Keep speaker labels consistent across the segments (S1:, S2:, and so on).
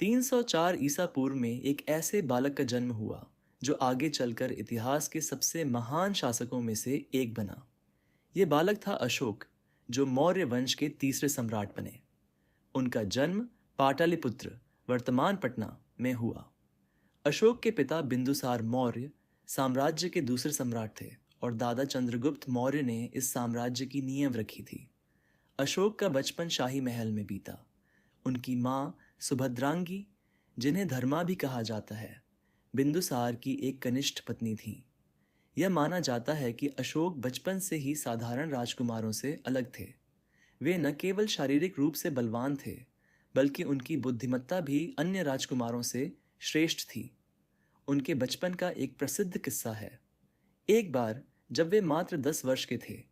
S1: 304 ईसा पूर्व में एक ऐसे बालक का जन्म हुआ जो आगे चलकर इतिहास के सबसे महान शासकों में से एक बना। ये बालक था अशोक, जो मौर्य वंश के तीसरे सम्राट बने। उनका जन्म पाटलिपुत्र, वर्तमान पटना में हुआ। अशोक के पिता बिंदुसार मौर्य साम्राज्य के दूसरे सम्राट थे और दादा चंद्रगुप्त मौर्य ने इस साम्राज्य की नींव रखी थी। अशोक का बचपन शाही महल में बीता। उनकी माँ सुभद्रांगी, जिन्हें धर्मा भी कहा जाता है, बिंदुसार की एक कनिष्ठ पत्नी थी। यह माना जाता है कि अशोक बचपन से ही साधारण राजकुमारों से अलग थे। वे न केवल शारीरिक रूप से बलवान थे, बल्कि उनकी बुद्धिमत्ता भी अन्य राजकुमारों से श्रेष्ठ थी। उनके बचपन का एक प्रसिद्ध किस्सा है। एक बार जब वे मात्र 10 वर्ष के थे,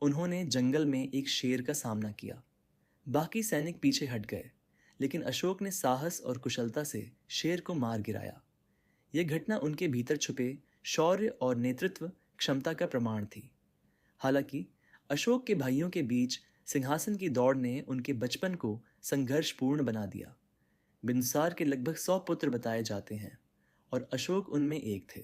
S1: उन्होंने जंगल में एक शेर का सामना किया। बाकी सैनिक पीछे हट गए, लेकिन अशोक ने साहस और कुशलता से शेर को मार गिराया। यह घटना उनके भीतर छुपे शौर्य और नेतृत्व क्षमता का प्रमाण थी। हालांकि अशोक के भाइयों के बीच सिंहासन की दौड़ ने उनके बचपन को संघर्षपूर्ण बना दिया। बिंदुसार के लगभग 100 पुत्र बताए जाते हैं और अशोक उनमें एक थे।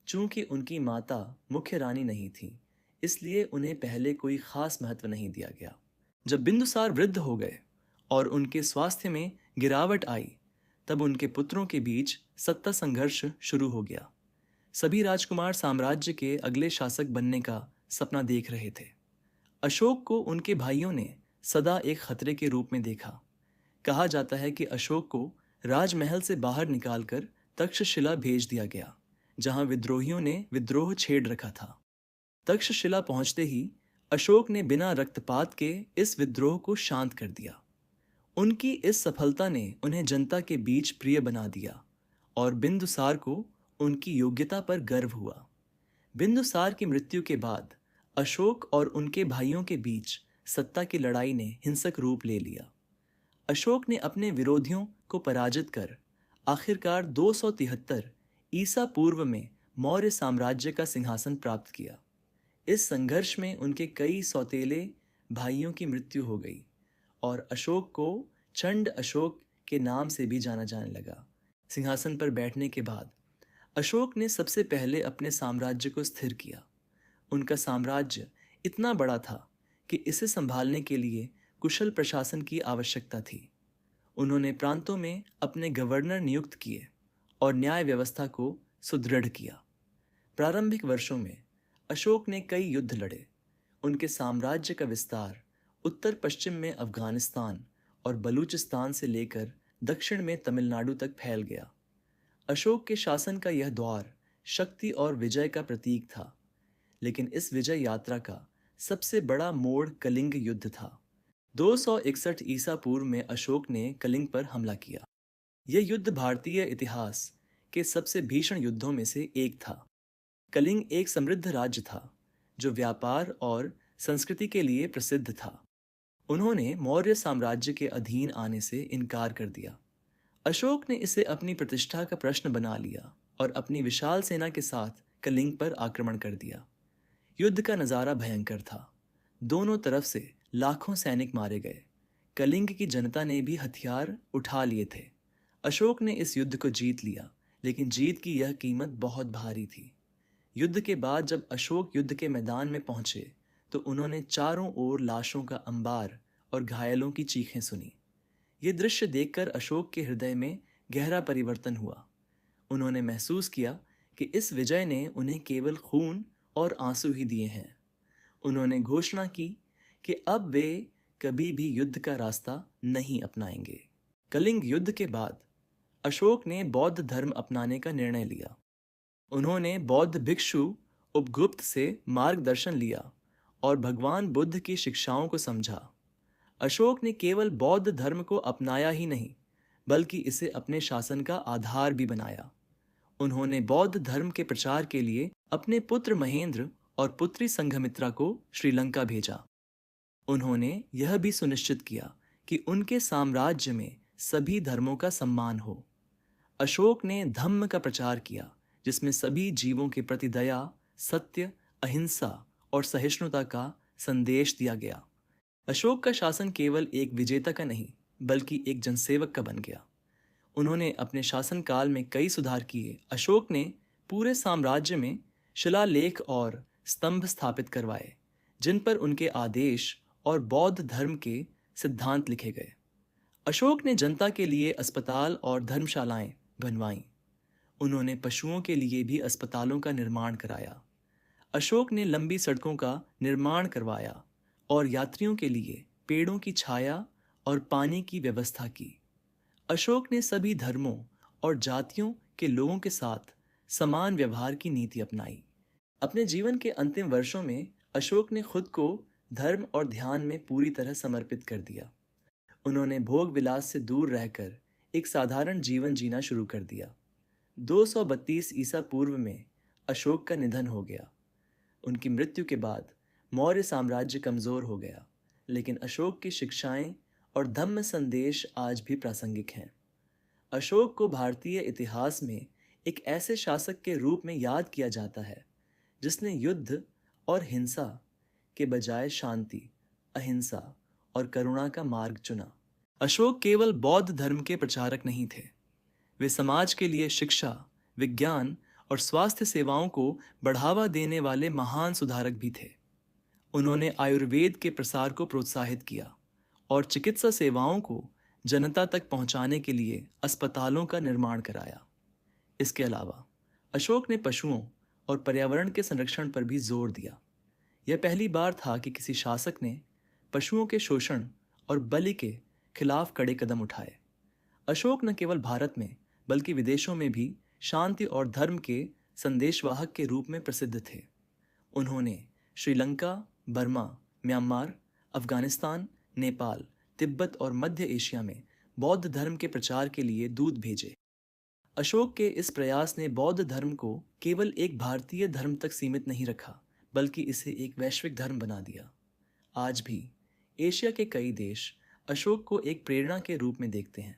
S1: चूंकि उनकी माता मुख्य रानी नहीं थी, इसलिए उन्हें पहले कोई खास महत्व नहीं दिया गया। जब बिंदुसार वृद्ध हो गए और उनके स्वास्थ्य में गिरावट आई, तब उनके पुत्रों के बीच सत्ता संघर्ष शुरू हो गया। सभी राजकुमार साम्राज्य के अगले शासक बनने का सपना देख रहे थे। अशोक को उनके भाइयों ने सदा एक खतरे के रूप में देखा। कहा जाता है कि अशोक को राजमहल से बाहर निकालकर तक्षशिला भेज दिया गया, जहां विद्रोहियों ने विद्रोह छेड़ रखा था। तक्षशिला पहुंचते ही अशोक ने बिना रक्तपात के इस विद्रोह को शांत कर दिया। उनकी इस सफलता ने उन्हें जनता के बीच प्रिय बना दिया और बिंदुसार को उनकी योग्यता पर गर्व हुआ। बिंदुसार की मृत्यु के बाद अशोक और उनके भाइयों के बीच सत्ता की लड़ाई ने हिंसक रूप ले लिया। अशोक ने अपने विरोधियों को पराजित कर आखिरकार 273 ईसा पूर्व में मौर्य साम्राज्य का सिंहासन प्राप्त किया। इस संघर्ष में उनके कई सौतेले भाइयों की मृत्यु हो गई और अशोक को चंड अशोक के नाम से भी जाना जाने लगा। सिंहासन पर बैठने के बाद अशोक ने सबसे पहले अपने साम्राज्य को स्थिर किया। उनका साम्राज्य इतना बड़ा था कि इसे संभालने के लिए कुशल प्रशासन की आवश्यकता थी। उन्होंने प्रांतों में अपने गवर्नर नियुक्त किए और न्याय व्यवस्था को सुदृढ़ किया। प्रारंभिक वर्षों में अशोक ने कई युद्ध लड़े। उनके साम्राज्य का विस्तार उत्तर पश्चिम में अफगानिस्तान और बलूचिस्तान से लेकर दक्षिण में तमिलनाडु तक फैल गया। अशोक के शासन का यह दौर शक्ति और विजय का प्रतीक था, लेकिन इस विजय यात्रा का सबसे बड़ा मोड़ कलिंग युद्ध था। 261 ईसा पूर्व में अशोक ने कलिंग पर हमला किया। यह युद्ध भारतीय इतिहास के सबसे भीषण युद्धों में से एक था। कलिंग एक समृद्ध राज्य था जो व्यापार और संस्कृति के लिए प्रसिद्ध था। उन्होंने मौर्य साम्राज्य के अधीन आने से इनकार कर दिया। अशोक ने इसे अपनी प्रतिष्ठा का प्रश्न बना लिया और अपनी विशाल सेना के साथ कलिंग पर आक्रमण कर दिया। युद्ध का नज़ारा भयंकर था। दोनों तरफ से लाखों सैनिक मारे गए। कलिंग की जनता ने भी हथियार उठा लिए थे। अशोक ने इस युद्ध को जीत लिया, लेकिन जीत की यह कीमत बहुत भारी थी। युद्ध के बाद जब अशोक युद्ध के मैदान में पहुंचे, तो उन्होंने चारों ओर लाशों का अंबार और घायलों की चीखें सुनी। ये दृश्य देखकर अशोक के हृदय में गहरा परिवर्तन हुआ। उन्होंने महसूस किया कि इस विजय ने उन्हें केवल खून और आंसू ही दिए हैं। उन्होंने घोषणा की कि अब वे कभी भी युद्ध का रास्ता नहीं अपनाएंगे। कलिंग युद्ध के बाद अशोक ने बौद्ध धर्म अपनाने का निर्णय लिया। उन्होंने बौद्ध भिक्षु उपगुप्त से मार्गदर्शन लिया और भगवान बुद्ध की शिक्षाओं को समझा। अशोक ने केवल बौद्ध धर्म को अपनाया ही नहीं, बल्कि इसे अपने शासन का आधार भी बनाया। उन्होंने बौद्ध धर्म के प्रचार के लिए अपने पुत्र महेंद्र और पुत्री संघमित्रा को श्रीलंका भेजा। उन्होंने यह भी सुनिश्चित किया कि उनके साम्राज्य में सभी धर्मों का सम्मान हो। अशोक ने धम्म का प्रचार किया, जिसमें सभी जीवों के प्रति दया, सत्य, अहिंसा और सहिष्णुता का संदेश दिया गया। अशोक का शासन केवल एक विजेता का नहीं, बल्कि एक जनसेवक का बन गया। उन्होंने अपने शासनकाल में कई सुधार किए। अशोक ने पूरे साम्राज्य में शिलालेख और स्तंभ स्थापित करवाए, जिन पर उनके आदेश और बौद्ध धर्म के सिद्धांत लिखे गए। अशोक ने जनता के लिए अस्पताल और धर्मशालाएं बनवाईं। उन्होंने पशुओं के लिए भी अस्पतालों का निर्माण कराया। अशोक ने लंबी सड़कों का निर्माण करवाया और यात्रियों के लिए पेड़ों की छाया और पानी की व्यवस्था की। अशोक ने सभी धर्मों और जातियों के लोगों के साथ समान व्यवहार की नीति अपनाई। अपने जीवन के अंतिम वर्षों में अशोक ने खुद को धर्म और ध्यान में पूरी तरह समर्पित कर दिया। उन्होंने भोग विलास से दूर रहकर एक साधारण जीवन जीना शुरू कर दिया। 232 ईसा पूर्व में अशोक का निधन हो गया। उनकी मृत्यु के बाद मौर्य साम्राज्य कमजोर हो गया, लेकिन अशोक की शिक्षाएं और धम्म संदेश आज भी प्रासंगिक हैं। अशोक को भारतीय इतिहास में एक ऐसे शासक के रूप में याद किया जाता है जिसने युद्ध और हिंसा के बजाय शांति, अहिंसा और करुणा का मार्ग चुना। अशोक केवल बौद्ध धर्म के प्रचारक नहीं थे, वे समाज के लिए शिक्षा, विज्ञान और स्वास्थ्य सेवाओं को बढ़ावा देने वाले महान सुधारक भी थे। उन्होंने आयुर्वेद के प्रसार को प्रोत्साहित किया और चिकित्सा सेवाओं को जनता तक पहुंचाने के लिए अस्पतालों का निर्माण कराया। इसके अलावा अशोक ने पशुओं और पर्यावरण के संरक्षण पर भी जोर दिया। यह पहली बार था कि किसी शासक ने पशुओं के शोषण और बलि के खिलाफ कड़े कदम उठाए। अशोक न केवल भारत में बल्कि विदेशों में भी शांति और धर्म के संदेशवाहक के रूप में प्रसिद्ध थे। उन्होंने श्रीलंका, बर्मा, म्यांमार, अफगानिस्तान, नेपाल, तिब्बत और मध्य एशिया में बौद्ध धर्म के प्रचार के लिए दूत भेजे। अशोक के इस प्रयास ने बौद्ध धर्म को केवल एक भारतीय धर्म तक सीमित नहीं रखा, बल्कि इसे एक वैश्विक धर्म बना दिया। आज भी एशिया के कई देश अशोक को एक प्रेरणा के रूप में देखते हैं।